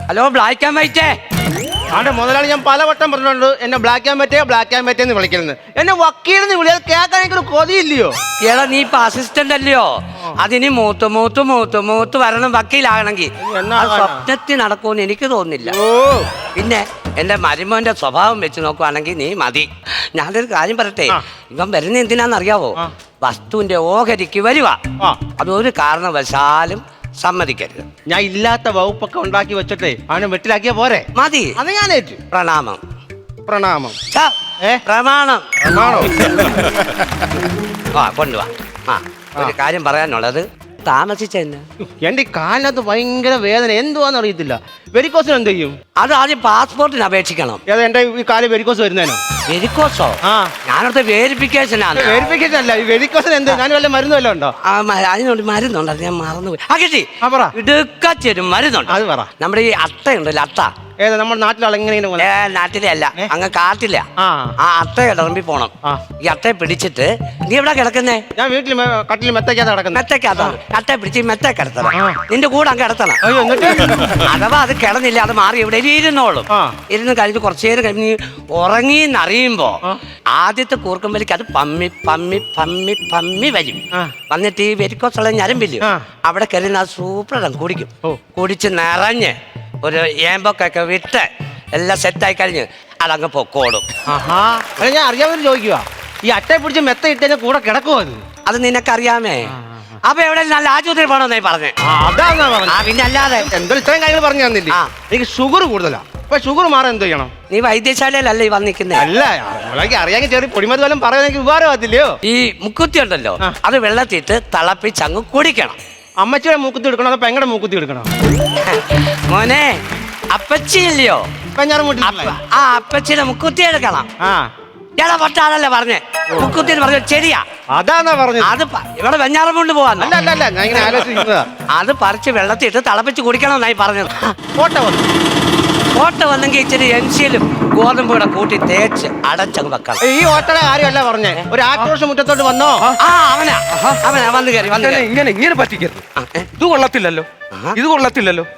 Hello black and വൈറ്റേ. ആണ്ടെ മുതലാളി ഞാൻ പലവട്ടം പറഞ്ഞിട്ടുണ്ട് എന്നെ ബ്ലാക്ക് ആൻഡ് വൈറ്റ് എന്ന് വിളിക്കുന്നത്. എന്നെ വക്കീലെന്ന് വിളിയാൽ കേൾക്കാൻ എനിക്കൊരു കൊതിയില്ലയോ? എടാ നീ ഇപ്പൊ അസിസ്റ്റന്റ് അല്ലയോ, അതിന് മൂത്ത് വരണം വക്കീലാകണമെങ്കിൽ. സ്വപ്നത്തിൽ നടക്കുമെന്ന് എനിക്ക് തോന്നുന്നില്ല. പിന്നെ എന്റെ മരുമോന്റെ സ്വഭാവം വെച്ച് നോക്കുവാണെങ്കിൽ നീ മതി. ഞാനൊരു കാര്യം പറയട്ടെ, ഇവൻ വരുന്ന എന്തിനാന്നറിയാവോ? വസ്തുവിന്റെ ഓഹരിക്ക് വരുക. അതൊരു കാരണവശാലും സമ്മതിക്കരുത്. ഞാൻ ഇല്ലാത്ത വകുപ്പൊക്കെ ഉണ്ടാക്കി വെച്ചിട്ടേ അവനെ വെട്ടിലാക്കിയ പോരെ? മതി. അത് ഞാൻ ഏറ്റു. പ്രണാമം. പ്രമാണം. കൊണ്ടുവാ. ഒരു കാര്യം പറയാനുള്ളത്, താമസിച്ചെന്നെ എന്റെ കാലിനകത്ത് ഭയങ്കര വേദന, എന്തുവാന്ന് അറിയത്തില്ല. വെരിക്കോസിന് എന്ത് ചെയ്യും? അത് ആദ്യം പാസ്പോർട്ടിന് അപേക്ഷിക്കണം. ഏതാ എന്റെ ഈ കാല് വെരിക്കോസ് വരുന്നതിനോ? വെരിക്കോസോ? ഞാനടുത്ത വേരിഫിക്കേഷനാണ്. വെരിഫിക്കേഷൻ അല്ല, വിരിക്കോസിന് എന്ത്? ഞാൻ വല്ല മരുന്ന് വല്ല ഉണ്ടോ? അതിനോട് മരുന്നുണ്ട്, അത് ഞാൻ മറന്നുപോയി. കിട്ടി ഇടുക്കച്ചൊരു മരുന്നുണ്ട്. അത് പറ. നമ്മുടെ ഈ അട്ടയുണ്ടല്ലോ, അട്ട. ഏതാ നമ്മുടെ നാട്ടിലാളെങ്ങനെ? നാട്ടിലെ അല്ല, അങ്ങ് കാട്ടില്ല. ആ അട്ട ഇടമ്പി പോണം. ഈ അട്ടയെ പിടിച്ചിട്ട് നീ എവിടെ കിടക്കുന്നേ? ഞാൻ വീട്ടിൽ കട്ടിൽ മെത്തക്കാത്ത കിടക്കുന്നത്. മെത്തക്കാത്താണ്. അട്ടയെ പിടിച്ച് മെത്ത കിടത്തണം. നിന്റെ കൂടെ അങ്ങ് കിടത്തണം. അഥവാ അത് കിടന്നില്ല, അത് മാറി ഇവിടെ ഇരുന്നോളും. ഇരുന്ന് കഴിഞ്ഞ് കുറച്ചു നേരം കഴിഞ്ഞ് ഉറങ്ങിന്നറിയുമ്പോ ആദ്യത്തെ കൂർക്കുമ്പലേക്ക് അത് പമ്മി പമ്മി പമ്മി പമ്മി വരും. വന്നിട്ട് ഈ വെരിക്കോസുള്ള ഞരമ്പില്ല, അവിടെ കയറി സൂപ്പർ കുടിക്കും. കുടിച്ച് നിറഞ്ഞ് ഒരു ഏമ്പൊക്കെ വിട്ട് എല്ലാം സെറ്റായി കഴിഞ്ഞ് അതങ്ങ് പൊക്കോടും. ഞാൻ അറിയാമെന്ന് ചോദിക്കുക, ഈ അട്ടയെ പിടിച്ച് മെത്ത ഇട്ടതിന്റെ കൂടെ കിടക്കുമോ? അത് നിനക്കറിയാമേ. അപ്പൊ എവിടെ നല്ല ആശുപത്രി പോണെന്നായി പറഞ്ഞേ. പിന്നെ അല്ലാതെ എന്തായാലും ഇത്രയും കാര്യങ്ങൾ പറഞ്ഞു തന്നില്ല. എനിക്ക് ഷുഗർ കൂടുതലാ. അപ്പൊ ഷുഗർ മാറാൻ എന്ത് ചെയ്യണം? നീ വൈദ്യശാലയിലല്ല ഈ വന്നിരിക്കുന്നത്? അല്ല, അറിയാമെങ്കിൽ ചെറിയ പൊടിമതി വല്ലതും പറയാൻ എനിക്ക് ഉപകാരമാകത്തില്ലയോ? ഈ മുക്കുത്തി ഉണ്ടല്ലോ, അത് വെള്ളത്തിട്ട് തിളപ്പിച്ച് അങ്ങ് കുടിക്കണം. അമ്മച്ചിയുടെ മൂക്കുത്തി എടുക്കണോ അതോ പെങ്ങളുടെ മൂക്കുത്തി എടുക്കണോ? മോനെ, അപ്പച്ചി ഇല്ലയോ? ആ അപ്പച്ചിയുടെ മുക്കുത്തി എടുക്കണം. ഇയാളെ പൊട്ടാണല്ലേ പറഞ്ഞേ? മുക്കുത്തി പറഞ്ഞു ശരിയാ? അതാന്നാ പറഞ്ഞത്. അത് ഇവിടെ വെഞ്ഞാറം കൊണ്ട് പോവാൻ അത് പറിച്ച് വെള്ളത്തിട്ട് തിളപ്പിച്ച് കുടിക്കണമെന്നായി പറഞ്ഞത്. ഓട്ട വന്നെങ്കിൽ ഇച്ചിരി എൻസിയിലും ഗോതമ്പ് കൂടെ കൂട്ടി തേച്ച് അടച്ചങ്ങ് വെക്കണം. ഈ ഓട്ടയുടെ കാര്യമല്ല പറഞ്ഞേ, ഒരു ആക്രോശം മുറ്റത്തോട്ട് വന്നോ? അവനാ വന്നു കയറി. ഇങ്ങനെ പറ്റിക്കരുത്. ഇത് കൊള്ളത്തില്ലല്ലോ.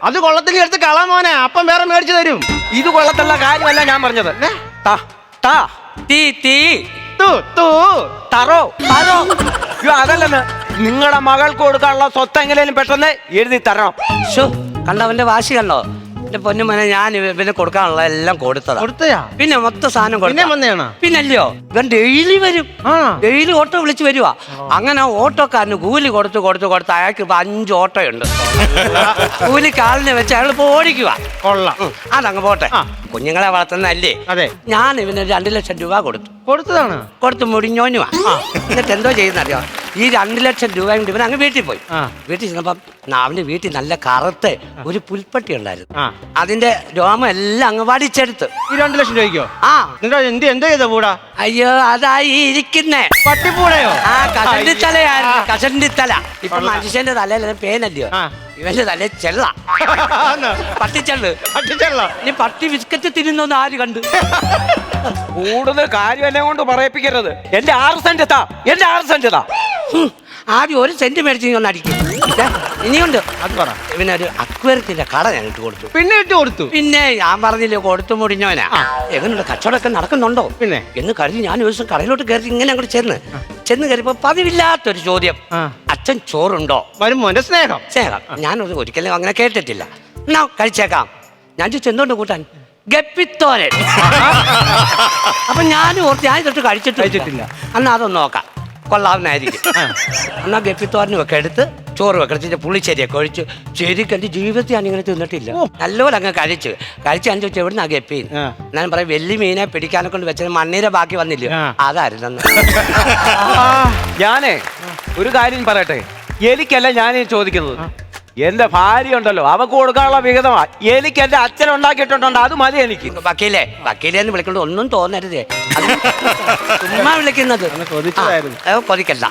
അത് കൊള്ളത്തിൽ എടുത്ത് കളാ മോനെ, അപ്പം വേറെ മേടിച്ചു തരും. ഇത് കൊള്ളത്തുള്ള കാര്യമല്ല ഞാൻ പറഞ്ഞത്. അതല്ലെന്ന്, നിങ്ങളുടെ മകൾക്ക് കൊടുക്കാനുള്ള സ്വത്ത് എങ്ങനെയും പെട്ടെന്ന് എഴുതി തരണം. കണ്ടവന്റെ വാശി കണ്ടോ? എന്റെ പൊന്നുമനെ, ഞാൻ ഇവന് കൊടുക്കാനുള്ള എല്ലാം കൊടുത്തതാ. പിന്നെ മൊത്തം സാധനം പിന്നല്ലയോ, ഇവൻ ഡെയിലി വരും. ഡെയിലി ഓട്ടോ വിളിച്ച് വരുവാ. അങ്ങനെ ഓട്ടോക്കാരന് കൂലി കൊടുത്ത് അയാൾക്ക് ഇപ്പൊ 5 ഓട്ടോയുണ്ട്. കൂലി കാലിനെ വെച്ച് അയാൾ ഇപ്പൊ ഓടിക്കുക. അതങ്ങ് പോട്ടെ, കുഞ്ഞുങ്ങളെ വളർത്തുന്നല്ലേ. ഞാൻ ഇവന് 2 ലക്ഷം രൂപ കൊടുത്തു മുടിഞ്ഞോനുവാ. എന്നിട്ട് എന്തോ ചെയ്യുന്നറിയോ, ഈ 2 ലക്ഷം രൂപയും കൊണ്ട് ഇവൻ അങ്ങ് വീട്ടിൽ പോയി. വീട്ടിൽ ചെന്നപ്പം അവന്റെ വീട്ടിൽ നല്ല കറുത്ത് ഒരു പുൽപ്പട്ടി ഉണ്ടായിരുന്നു. അതിന്റെ രോമം എല്ലാം അങ്ങ് വടിച്ചെടുത്ത്. ഈ 2 ലക്ഷം രൂപയ്ക്കോ? എന്ത് ചെയ്ത പൂടാ? അയ്യോ, അതായി ഇരിക്കുന്നേ പട്ടിപ്പൂടയോ? കഷണ്ടിത്തലയായിരുന്നു, കഷണ്ടിത്തല. ഇപ്പൊ മനുഷ്യന്റെ തലയിൽ പേനല്ലയോ, ഇവന്റെ തല ചെള്ള, പട്ടിച്ചെള്ള്. ഇനി പട്ടി ബിസ്ക്കറ്റ് തിന്നുന്ന ആര് കണ്ടു? കൂടുതൽ കാര്യം എന്നെ കൊണ്ട് പറയിപ്പിക്കരുത്. എന്റെ 6 സെന്റ് താ. ആദ്യം 1 സെന്റ് മേടിച്ച് ഒന്ന് അടിക്കും. ഇനിയുണ്ട്. അത് പറ. ഇവനൊരു അക്വേറിയത്തിന്റെ കട ഞാൻ ഇട്ട് കൊടുത്തു. പിന്നെ ഞാൻ പറഞ്ഞില്ലേ, കൊടുത്തു മുടിഞ്ഞവനാ. എങ്ങനെയുണ്ട്, കച്ചവടമൊക്കെ നടക്കുന്നുണ്ടോ? പിന്നെ എന്ന് കരുതി ഞാൻ ഒരു ദിവസം കടയിലോട്ട് കയറി ഇങ്ങനെ അങ്ങോട്ട് ചെന്ന് കയറിയപ്പോ പതിവില്ലാത്തൊരു ചോദ്യം, അച്ഛൻ ചോറുണ്ടോ? വരുമോന്റെ സ്നേഹം. ഞാൻ ഒരിക്കലും അങ്ങനെ കേട്ടിട്ടില്ല. എന്നാ കഴിച്ചേക്കാം. ഞാൻ ചോദിച്ചു എന്തുകൊണ്ട് കൂട്ടാൻ? ഗപ്പിത്തോരൻ. അപ്പൊ ഞാൻ തൊട്ട് കഴിച്ചിട്ടില്ല. എന്നാ അതൊന്ന് നോക്കാം, കൊള്ളാവുന്നതായിരിക്കും. എന്നാ ഗപ്പിത്തോരനും ഒക്കെ എടുത്ത് ചോറ് വെക്കണം. പുളിശ്ശേരിയൊക്കെ ഒഴിച്ച് ശരിക്കും എൻ്റെ ജീവിതത്തിൽ ഞാൻ ഇങ്ങനെ തിന്നിട്ടില്ല. നല്ലപോലെ അങ്ങ് കഴിച്ച് ഞാൻ ചോദിച്ചു എവിടുന്നാ ഗപ്പി? ഞാൻ പറയാം, വലിയ മീനെ പിടിക്കാനെ കൊണ്ട് വെച്ചത് മണ്ണീരെ ബാക്കി വന്നില്ല, അതായിരുന്നു. ഞാനേ ഒരു കാര്യം പറയട്ടെ, എനിക്കല്ല ഞാൻ ചോദിക്കുന്നത്. എന്റെ ഭാര്യ ഉണ്ടല്ലോ, അവക്ക് കൊടുക്കാനുള്ള വിഹിതമാ. എനിക്ക് എന്റെ അച്ഛൻ ഉണ്ടാക്കിയിട്ടുണ്ടോ, അത് മതി എനിക്ക്. വക്കീലെന്ന് വിളിക്കൊണ്ട് ഒന്നും തോന്നരുതേ, ചുമ്മാ വിളിക്കുന്നത്. കൊതിക്കല്ല.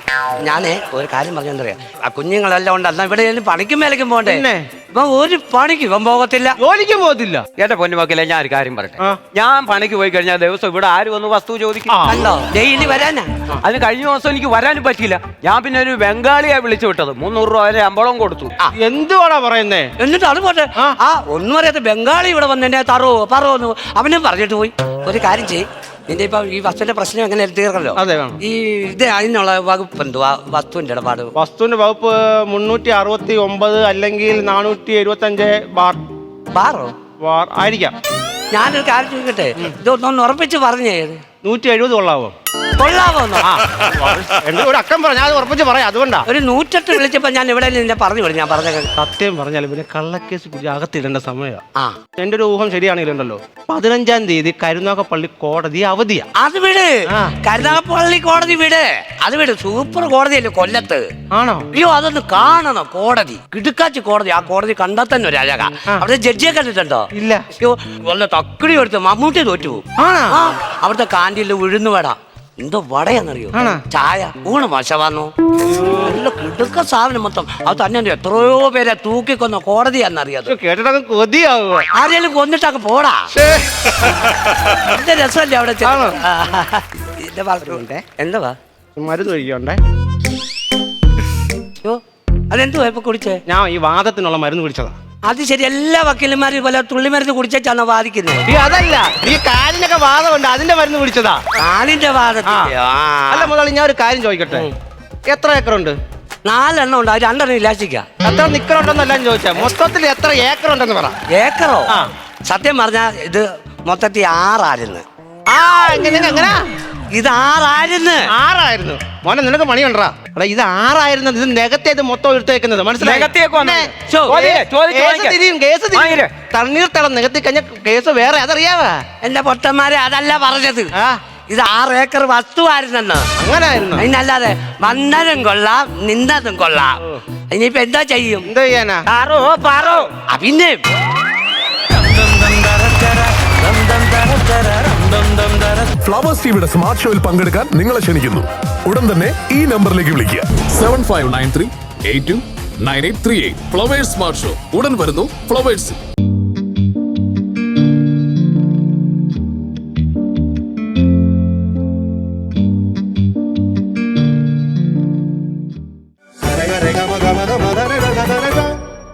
ഞാനേ ഒരു കാര്യം പറഞ്ഞെന്നറിയാം, ആ കുഞ്ഞുങ്ങളെല്ലാം ഉണ്ട്, എന്നാ ഇവിടെ പണിക്കും മേലക്കും പോകണ്ടേ? ഇവൻ ഒരു പണിക്ക് ഇവൻ പോകത്തില്ല. ജോലിക്കും പോകത്തില്ല. എന്റെ പൊന്നുമക്കളെ ഞാൻ ഒരു കാര്യം പറയട്ടെ. ഞാൻ പണിക്ക് പോയി കഴിഞ്ഞാൽ ദിവസം ഇവിടെ ആര് വന്ന് വസ്തു ചോദിക്കും? കണ്ടോ, ഡെയിലി വരാനാ. അതിന് കഴിഞ്ഞ ദിവസം എനിക്ക് വരാനും പറ്റിയില്ല. ഞാൻ പിന്നെ ഒരു ബംഗാളിയെ വിളിച്ചു വിട്ടത്. 300 രൂപ വരെ ശമ്പളം കൊടുത്തു. എന്തുവാടാ പറയുന്നേ? എന്നിട്ട് അത് പോട്ടെ, ഒന്നും അറിയാത്ത ബംഗാളി ഇവിടെ വന്നെ പറവോന്ന് അവനും പറഞ്ഞിട്ട് പോയി. ഒരു കാര്യം ചെയ്യും, നിന്റെ ഇപ്പൊ ഈ വസ്തുവിന്റെ പ്രശ്നം എങ്ങനെ തീർക്കല്ലോ. ഈ ഇത് അതിനുള്ള വകുപ്പ് എന്തുവാ? വസ്തുവിന്റെ ഇടപാട് വസ്തുവിന്റെ വകുപ്പ് 369 അല്ലെങ്കിൽ 475 ബാറോ ആയിരിക്കാം. ഞാനൊരു കാര്യം ചോദിക്കട്ടെ, ഇതൊന്നൊന്ന് ഉറപ്പിച്ച് പറഞ്ഞേ. 170 കൊള്ളാവോ? കൊള്ളാവോന്നോ? ഒരു അക്കം പറഞ്ഞാൽ അത് ഉറപ്പിച്ച് പറയാം. അതുകൊണ്ടാ ഒരു 108 വിളിച്ചപ്പോ ഞാൻ ഇവിടെ നിന്നെ പറഞ്ഞു വിടും. ഞാൻ പറഞ്ഞ സത്യം പറഞ്ഞാൽ പിന്നെ കള്ളക്കേസ് പിടിച്ച് അകത്തിടേണ്ട സമയമാണ്. എന്റെ ഒരു ഊഹം ശരിയാണെങ്കിലുണ്ടല്ലോ, 15-ാം തീയതി കരുനാഗപ്പള്ളി കോടതി അവധിയാ. അത് വിട്, കരുനാഗപ്പള്ളി കോടതി വിട്, അത് വിട്. സൂപ്പർ കോടതിയല്ലേ കൊല്ലത്ത്. ആണോ? അയ്യോ, അതൊന്ന് കാണണം. കോടതി കിടുക്കാച്ചി കോടതി. ആ കോടതി കണ്ടാൽ തന്നെ ഒരു അഴക. അവിടെ ജഡ്ജിയെ കണ്ടിട്ടുണ്ടോ? ഇല്ല. അയ്യോ, വല്ല തക്കടി എടുത്ത് മമ്മൂട്ടി തോറ്റുപോകും. അവിടുത്തെ കാന്റീനിൽ ഉഴുന്നുവട, എന്തോ വടയാന്നറിയോ, ചായ, ഊണ് മോശമാണോ, നല്ല കിടുക്ക സാധനം മൊത്തം. അത് തന്നെ എത്രയോ പേരെ തൂക്കിക്കൊന്ന കോടതിയാന്നറിയാതെ. കേട്ടിട്ടൊക്കെ കൊതിയാവുക. ആരെങ്കിലും കൊന്നിട്ടൊക്കെ പോടാ. എന്റെ രസമല്ലേ അവിടെ. എന്തുവാ മരുന്ന് കഴിക്കണ്ടേ? അതെന്തുവാ ഇപ്പൊ കുടിച്ചേ? ഞാൻ ഈ വാദത്തിനുള്ള മരുന്ന് കുടിച്ചതാ. അത് ശരി, എല്ലാ വക്കീലന്മാരും പോലെ തുള്ളിമരുന്ന് കുടിച്ചാണ് വാദിക്കുന്നത്. അതല്ല, ഈ കാലിനൊക്കെ വാദമുണ്ട്, അതിന്റെ മരുന്ന് കുടിച്ചതാ. കാലിന്റെ വാദത്തിൽ. അല്ല മുതലാളി, ഞാൻ ഒരു കാര്യം ചോദിക്കട്ടെ, എത്ര ഏക്കറുണ്ട്? 4 എണ്ണം ഉണ്ട്. അത് 2 എണ്ണം ഇല്ലാച്ചിക്ക. എത്ര നിക്കറുണ്ടെന്നെല്ലാം ചോദിച്ചാ മൊത്തത്തിൽ എത്ര ഏക്കർ ഉണ്ടെന്ന് പറ. ഏക്കറോ? സത്യം പറഞ്ഞാ ഇത് മൊത്തത്തിൽ 6 ആയിരുന്നു. എങ്ങനെ? ഇത് 6 ആയിരുന്നു. 6 ആയിരുന്നു. മോനെ നിനക്ക് പണിയുണ്ടാ? ഇത് 6 ആയിരുന്നു. ഇത് നികത്തേത് മൊത്തം എടുത്തേക്കുന്നത് മനസ്സിലായി. തണ്ണീർത്തളം നികത്തി കഴിഞ്ഞ കേസ് വേറെ, അതറിയാവാ? എന്റെ പൊട്ടന്മാരെ, അതല്ല പറഞ്ഞത്. ഇത് 6 ഏക്കർ വസ്തുവായിരുന്നെന്ന്. അങ്ങനായിരുന്നു. അതിനല്ലാതെ വന്നതും കൊള്ളാം, നിന്നതും കൊള്ളാം. ഇനിയിപ്പോ എന്താ ചെയ്യും? എന്താ ചെയ്യാനാ? പിന്നെ ഫ്ലവേഴ്സ് ടിവിയുടെ സ്മാർട്ട് ഷോയിൽ പങ്കെടുക്കാൻ നിങ്ങളെ ക്ഷണിക്കുന്നു. ഉടൻ തന്നെ ഈ നമ്പറിലേക്ക് വിളിക്കുക. 7593829838. ഫ്ലവേഴ്സ് സ്മാർട്ട് ഷോ ഉടൻ വരുന്നു ഫ്ലവേഴ്സ്.